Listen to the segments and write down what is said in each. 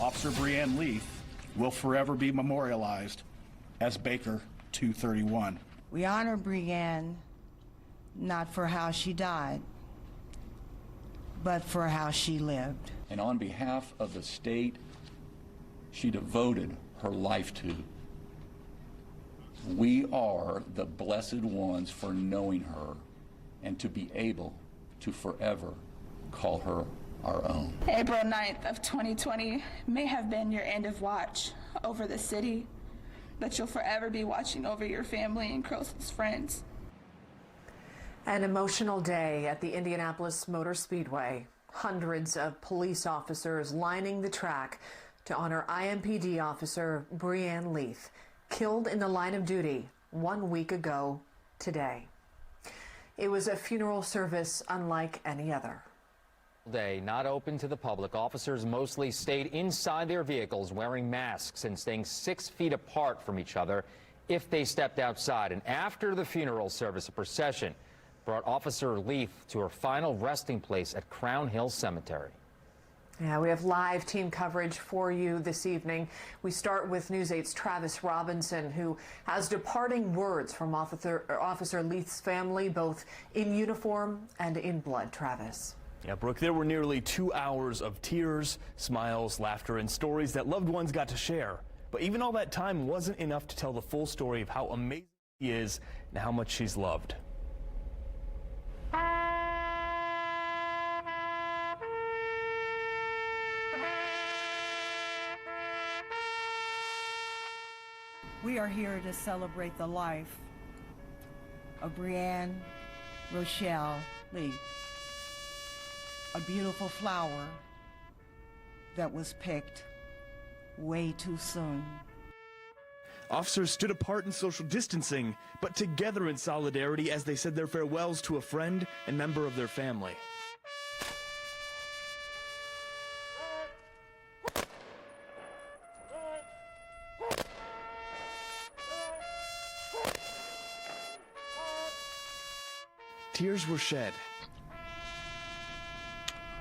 Officer Breann Leath will forever be memorialized as Baker 231. We honor Breann not for how she died, but for how she lived. And on behalf of the state she devoted her life to, we are the blessed ones for knowing her and to be able to forever call her our own. April 9th of 2020 may have been your end of watch over the city, but you'll forever be watching over your family and closest friends. An emotional day at the Indianapolis Motor Speedway. Hundreds of police officers lining the track to honor IMPD Officer Breann Leath, killed in the line of duty 1 week ago today. It was a funeral service unlike any other. Day not open to the public. Officers mostly stayed inside their vehicles wearing masks and staying 6 feet apart from each other if they stepped outside. And after the funeral service, a procession brought Officer Leath to her final resting place at Crown Hill Cemetery. Yeah, we have live team coverage for you this evening. We start with News 8's Travis Robinson, who has departing words from Officer Leath's family, both in uniform and in blood. Travis. Yeah, Brooke, there were nearly 2 hours of tears, smiles, laughter, and stories that loved ones got to share. But even all that time wasn't enough to tell the full story of how amazing she is and how much she's loved. We are here to celebrate the life of Breann Rochelle Leath, a beautiful flower that was picked way too soon. Officers stood apart in social distancing, but together in solidarity as they said their farewells to a friend and member of their family. Tears were shed.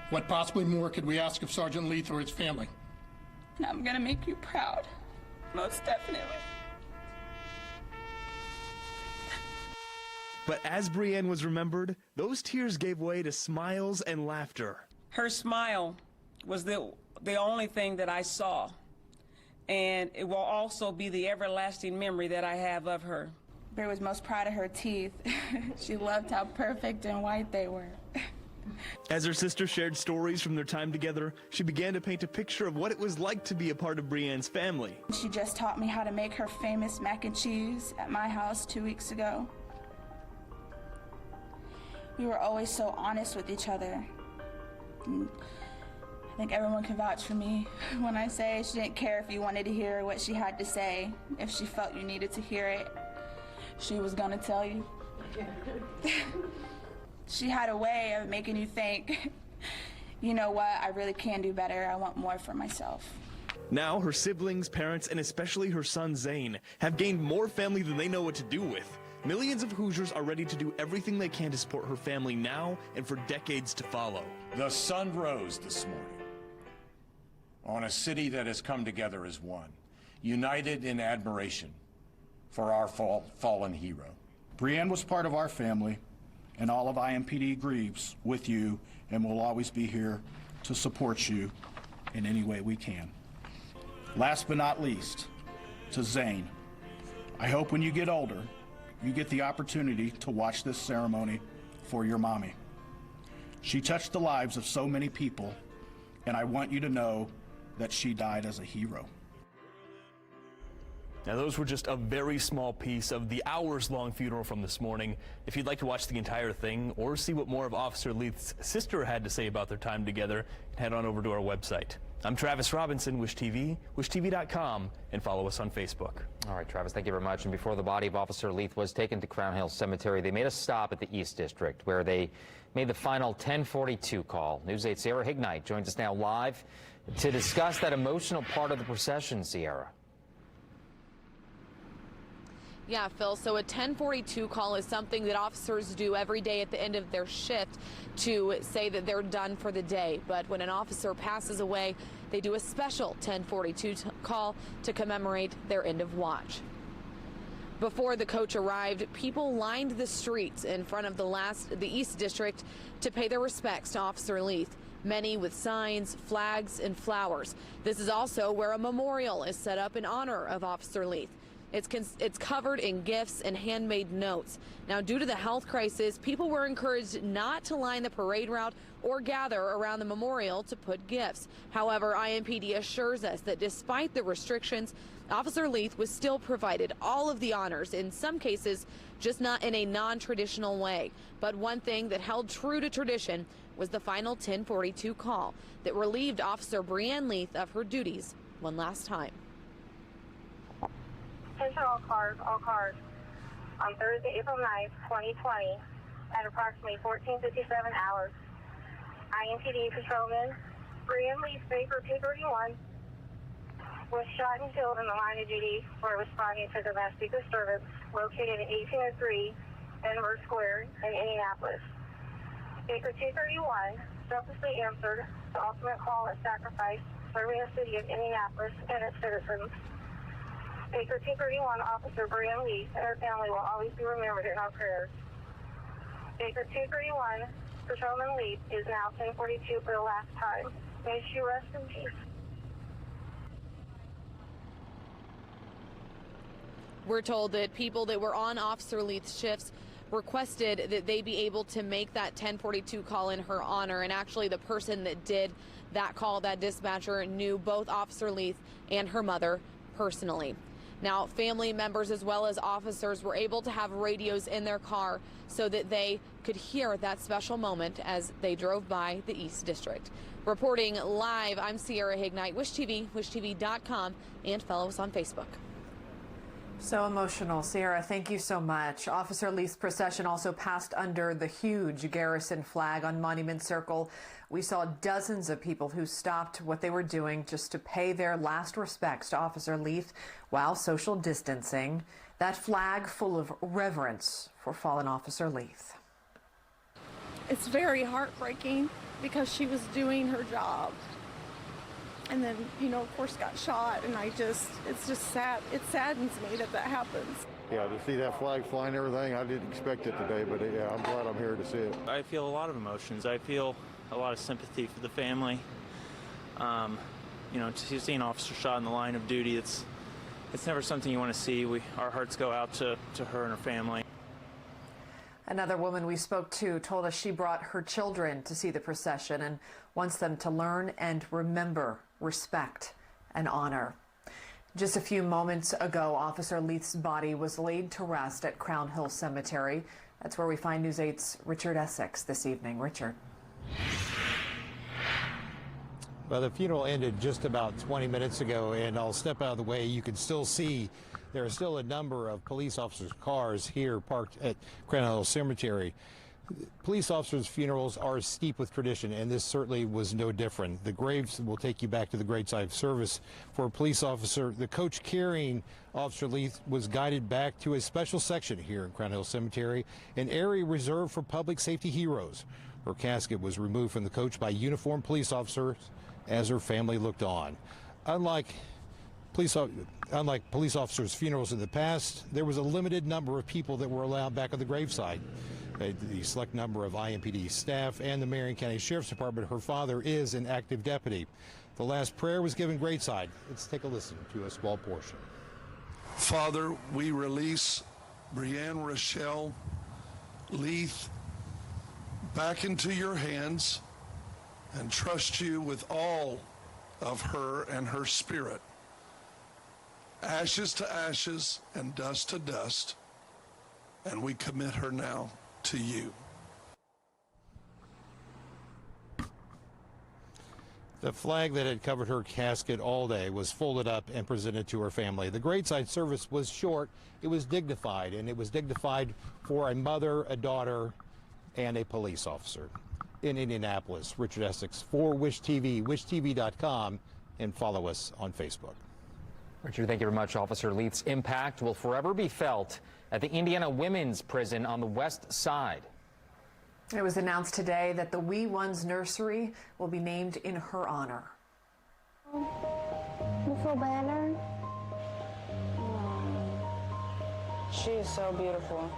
What possibly more could we ask of Sergeant Leath or his family? And I'm gonna make you proud, most definitely. But as Breann was remembered, those tears gave way to smiles and laughter. Her smile was the only thing that I saw, and it will also be the everlasting memory that I have of her. Bear was most proud of her teeth. She loved how perfect and white they were. As her sister shared stories from their time together, she began to paint a picture of what it was like to be a part of Breann's family. She just taught me how to make her famous mac and cheese at my house 2 weeks ago. We were always so honest with each other. And I think everyone can vouch for me when I say she didn't care if you wanted to hear what she had to say. If she felt you needed to hear it, she was gonna tell you. She had a way of making you think, you know what, I really can do better. I want more for myself. Now her siblings, parents, and especially her son Zane have gained more family than they know what to do with. Millions of Hoosiers are ready to do everything they can to support her family now and for decades to follow. The sun rose this morning on a city that has come together as one, united in admiration for our fallen hero. Breann was part of our family, and all of IMPD grieves with you and will always be here to support you in any way we can. Last but not least, to Zane, I hope when you get older, you get the opportunity to watch this ceremony for your mommy. She touched the lives of so many people, and I want you to know that she died as a hero. Now, those were just a very small piece of the hours-long funeral from this morning. If you'd like to watch the entire thing or see what more of Officer Leath's sister had to say about their time together, head on over to our website. I'm Travis Robinson, Wish TV, wishtv.com, and follow us on Facebook. All right, Travis, thank you very much. And before the body of Officer Leath was taken to Crown Hill Cemetery, they made a stop at the East District, where they made the final 1042 call. News 8's Sierra Hignite joins us now live to discuss that emotional part of the procession, Sierra. Yeah, Phil, so a 1042 call is something that officers do every day at the end of their shift to say that they're done for the day. But when an officer passes away, they do a special 1042 call to commemorate their end of watch. Before the coach arrived, people lined the streets in front of the East District to pay their respects to Officer Leath, many with signs, flags, and flowers. This is also where a memorial is set up in honor of Officer Leath. It's covered in gifts and handmade notes. Now, due to the health crisis, people were encouraged not to line the parade route or gather around the memorial to put gifts. However, IMPD assures us that despite the restrictions, Officer Leath was still provided all of the honors, in some cases just not in a non-traditional way. But one thing that held true to tradition was the final 1042 call that relieved Officer Breann Leath of her duties one last time. Attention all cars. On Thursday, April 9th, 2020, at approximately 14:57 hours, IMPD Patrolman Breann Leath, Baker 231, was shot and killed in the line of duty for responding to domestic disturbance located at 1803 Edinburgh Square in Indianapolis. Baker 231 selflessly answered the ultimate call of sacrifice, serving the city of Indianapolis and its citizens. Baker 231 Officer Breann Leath and her family will always be remembered in our prayers. Baker 231 Patrolman Leath is now 1042 for the last time. May she rest in peace. We're told that people that were on Officer Leath's shifts requested that they be able to make that 1042 call in her honor. And actually the person that did that call, that dispatcher, knew both Officer Leath and her mother personally. Now, family members as well as officers were able to have radios in their car so that they could hear that special moment as they drove by the East District. Reporting live, I'm Sierra Hignite, Wish TV, wishtv.com, and follow us on Facebook. So emotional. Sierra, thank you so much. Officer Leath's procession also passed under the huge Garrison flag on Monument Circle. We saw dozens of people who stopped what they were doing just to pay their last respects to Officer Leath while social distancing. That flag full of reverence for fallen Officer Leath. It's very heartbreaking because she was doing her job. And then, of course, got shot, and it's just sad. It saddens me that happens. Yeah, to see that flag flying and everything, I didn't expect it today, but yeah, I'm glad I'm here to see it. I feel a lot of emotions. I feel a lot of sympathy for the family. To see an officer shot in the line of duty, it's never something you want to see. Our hearts go out to her and her family. Another woman we spoke to told us she brought her children to see the procession and wants them to learn and remember respect and honor. Just a few moments ago, Officer Leath's body was laid to rest at Crown Hill Cemetery. That's where we find News 8's Richard Essex this evening. Richard. Well, the funeral ended just about 20 minutes ago, and I'll step out of the way. You can still see there are still a number of police officers' cars here parked at Crown Hill Cemetery. Police officers' funerals are steeped with tradition, and this certainly was no different. The graves will take you back to the graveside service for a police officer. The coach carrying Officer Leath was guided back to a special section here in Crown Hill Cemetery, an area reserved for public safety heroes. Her casket was removed from the coach by uniformed police officers as her family looked on. Unlike police officers' funerals in the past, there was a limited number of people that were allowed back at the graveside. The select number of IMPD staff and the Marion County Sheriff's Department. Her father is an active deputy. The last prayer was given graveside. Let's take a listen to a small portion. Father, we release Breann Rochelle Leath back into your hands and trust you with all of her and her spirit. Ashes to ashes and dust to dust, and we commit her now to you. The flag that had covered her casket all day was folded up and presented to her family. The graveside service was short, it was dignified, and it was dignified for a mother, a daughter, and a police officer. In Indianapolis, Richard Essex for Wish TV, wishtv.com, and follow us on Facebook. Richard, thank you very much. Officer Leath's impact will forever be felt at the Indiana Women's Prison on the west side. It was announced today that the Wee Ones Nursery will be named in her honor. You feel better? She is so beautiful.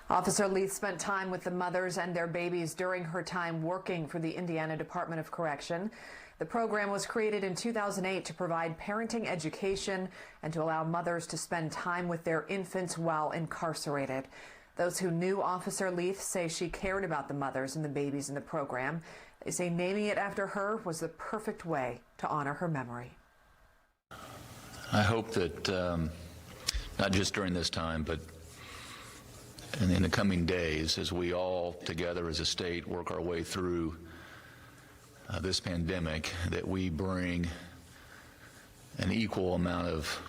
Officer Leath spent time with the mothers and their babies during her time working for the Indiana Department of Correction. The program was created in 2008 to provide parenting education and to allow mothers to spend time with their infants while incarcerated. Those who knew Officer Leath say she cared about the mothers and the babies in the program. They say naming it after her was the perfect way to honor her memory. I hope that not just during this time, but in the coming days, as we all together as a state work our way through this pandemic, that we bring an equal amount of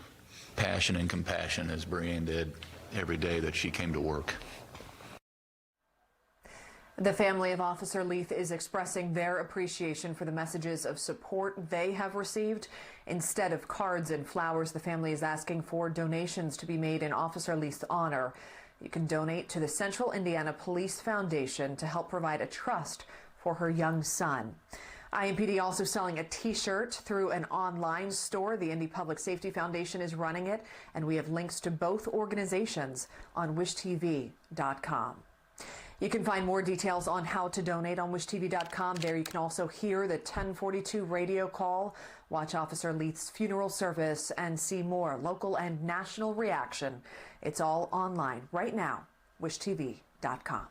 passion and compassion as Breann did every day that she came to work. The family of Officer Leath is expressing their appreciation for the messages of support they have received. Instead of cards and flowers, the family is asking for donations to be made in Officer Leath's honor. You can donate to the Central Indiana Police Foundation to help provide a trust for her young son. IMPD also selling a t-shirt through an online store. The Indy Public Safety Foundation is running it, and we have links to both organizations on wishtv.com. You can find more details on how to donate on wishtv.com. There you can also hear the 1042 radio call, watch Officer Leath's funeral service, and see more local and national reaction. It's all online right now, wishtv.com.